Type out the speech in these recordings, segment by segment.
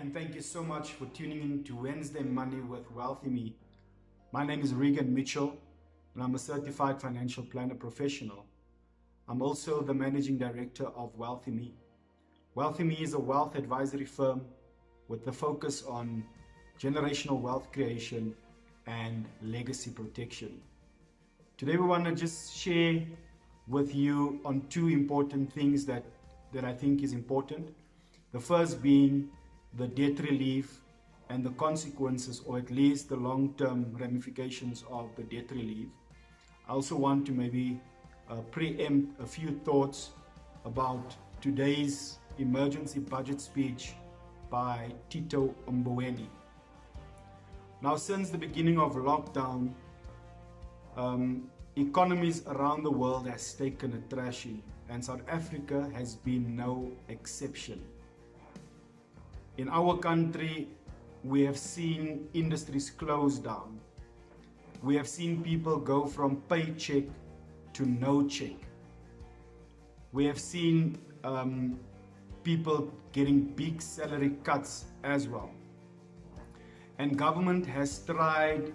and thank you so much for tuning in to Wednesday Money with WealthyMe. My name is Regan Mitchell, and I'm a certified financial planner professional. I'm also the managing director of WealthyMe. WealthyMe is a wealth advisory firm with the focus on generational wealth creation and legacy protection. Today we want to just share with you on two important things that I think is important. The first being the debt relief and the consequences, or at least the long-term ramifications of the debt relief. I also want to maybe preempt a few thoughts about today's emergency budget speech by Tito Mboweni. Now, since the beginning of lockdown, economies around the world has taken a thrashing, and South Africa has been no exception. In our country, we have seen industries close down. We have seen people go from paycheck to no check. We have seen people getting big salary cuts as well. And government has tried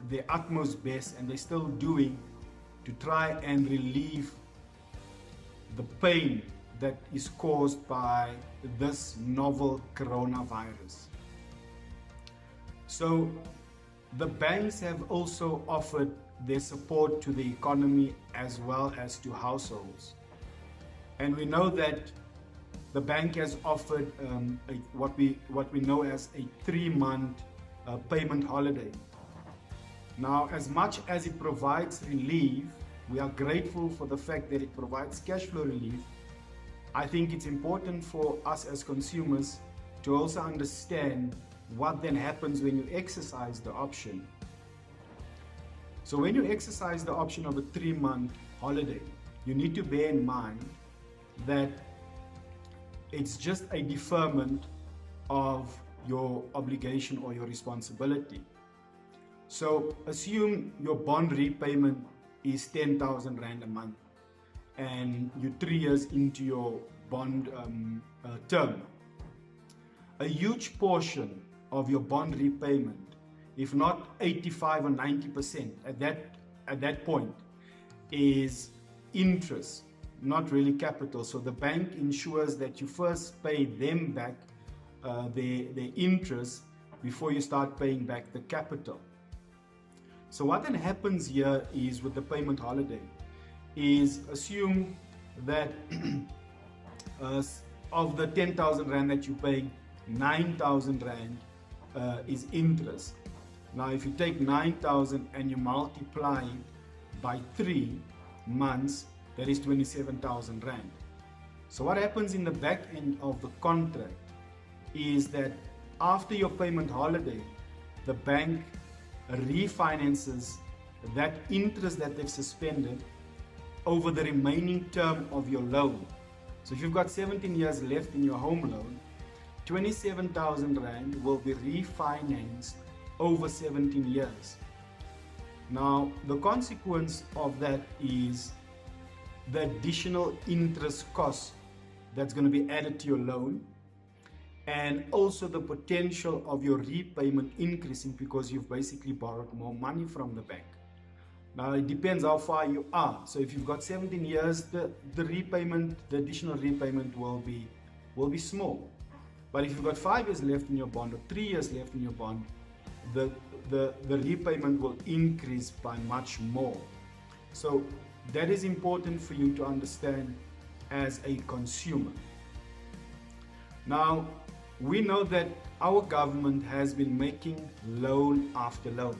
their utmost best, and they're still doing, to try and relieve the pain that is caused by this novel coronavirus. So the banks have also offered their support to the economy as well as to households. And we know that the bank has offered what we know as a 3-month payment holiday. Now, as much as it provides relief, we are grateful for the fact that it provides cash flow relief. I think it's important for us as consumers to also understand what then happens when you exercise the option. So when you exercise the option of a 3-month holiday, you need to bear in mind that it's just a deferment of your obligation or your responsibility. So assume your bond repayment is 10,000 Rand a month, and you're 3 years into your bond term. A huge portion of your bond repayment, if not 85 or 90% at that point, is interest, not really capital. So the bank ensures that you first pay them back their interest before you start paying back the capital. So what then happens here is, with the payment holiday, is assume that of the 10,000 Rand that you're paying, 9,000 Rand is interest. Now, if you take 9,000 and you multiply it by 3 months, that is 27,000 Rand. So what happens in the back end of the contract is that after your payment holiday, the bank refinances that interest that they've suspended over the remaining term of your loan. So if you've got 17 years left in your home loan, 27,000 Rand will be refinanced over 17 years. Now, the consequence of that is the additional interest cost that's going to be added to your loan, and also the potential of your repayment increasing because you've basically borrowed more money from the bank. Now, it depends how far you are. So if you've got 17 years, the additional repayment will be small. But if you've got 5 years left in your bond or 3 years left in your bond, the repayment will increase by much more. So that is important for you to understand as a consumer. Now, we know that our government has been making loan after loan.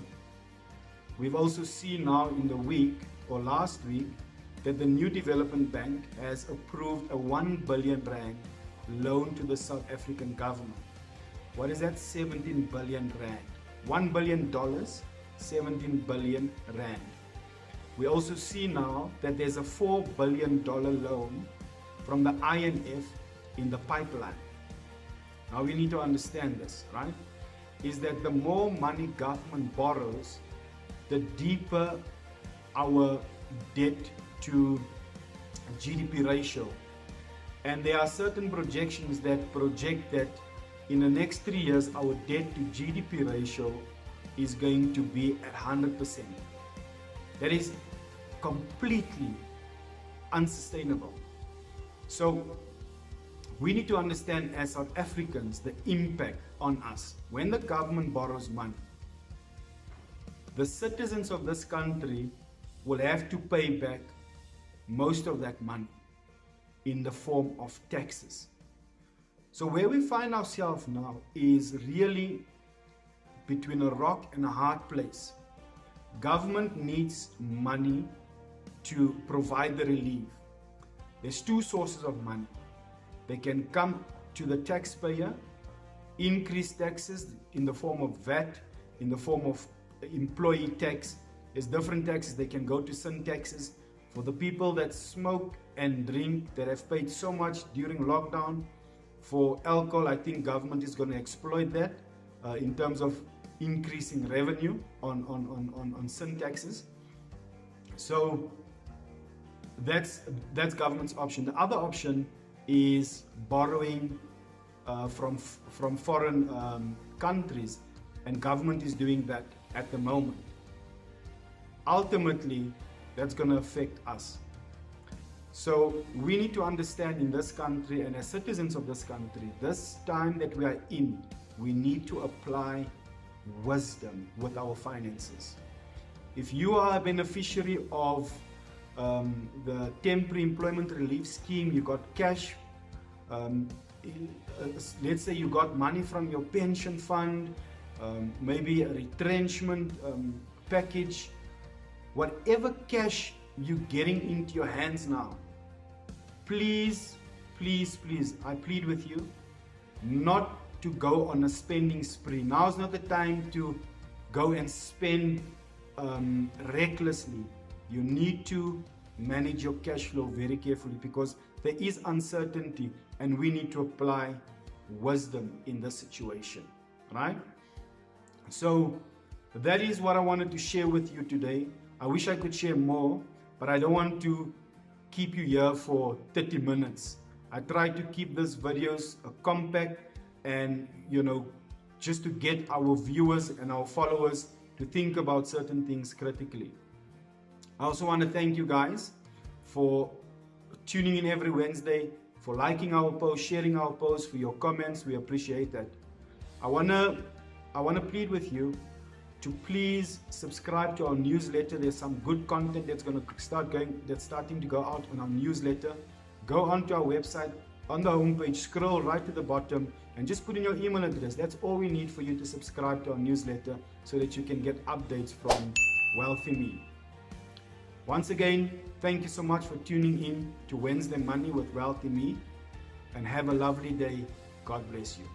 We've also seen now in the week or last week that the New Development Bank has approved a 1 billion Rand loan to the South African government. What is that? 17 billion Rand. $1 billion, 17 billion Rand. We also see now that there's a $4 billion loan from the IMF in the pipeline. Now we need to understand this, right? Is that the more money government borrows, the deeper our debt to GDP ratio. And there are certain projections that project that in the next 3 years, our debt to GDP ratio is going to be at 100%. That is completely unsustainable. So we need to understand as South Africans the impact on us. When the government borrows money, the citizens of this country will have to pay back most of that money in the form of taxes. So where we find ourselves now is really between a rock and a hard place. Government needs money to provide the relief. There's two sources of money. They can come to the taxpayer, increase taxes in the form of VAT, in the form of employee tax. There's different taxes. They can go to sin taxes. For the people that smoke and drink, that have paid so much during lockdown for alcohol, I think government is going to exploit that in terms of increasing revenue on sin taxes. So that's government's option. The other option is borrowing from foreign countries, and government is doing that at the moment. Ultimately, that's going to affect us. So we need to understand in this country, and as citizens of this country, this time that we are in, we need to apply wisdom with our finances. If you are a beneficiary of the temporary employment relief scheme, you got cash, let's say you got money from your pension fund, maybe a retrenchment package, whatever cash you're getting into your hands now, please, I plead with you not to go on a spending spree. Now is not the time to go and spend recklessly. You need to manage your cash flow very carefully, because there is uncertainty and we need to apply wisdom in this situation, right? So that is what I wanted to share with you today. I wish I could share more, but I don't want to keep you here for 30 minutes. I try to keep these videos compact and, just to get our viewers and our followers to think about certain things critically. I also want to thank you guys for tuning in every Wednesday, for liking our posts, sharing our posts, for your comments. We appreciate that. I wanna plead with you to please subscribe to our newsletter. There's some good content that's starting to go out on our newsletter. Go onto our website, on the homepage, scroll right to the bottom and just put in your email address. That's all we need for you to subscribe to our newsletter so that you can get updates from WealthyMe. Once again, thank you so much for tuning in to Wednesday Money with WealthyMe, and have a lovely day. God bless you.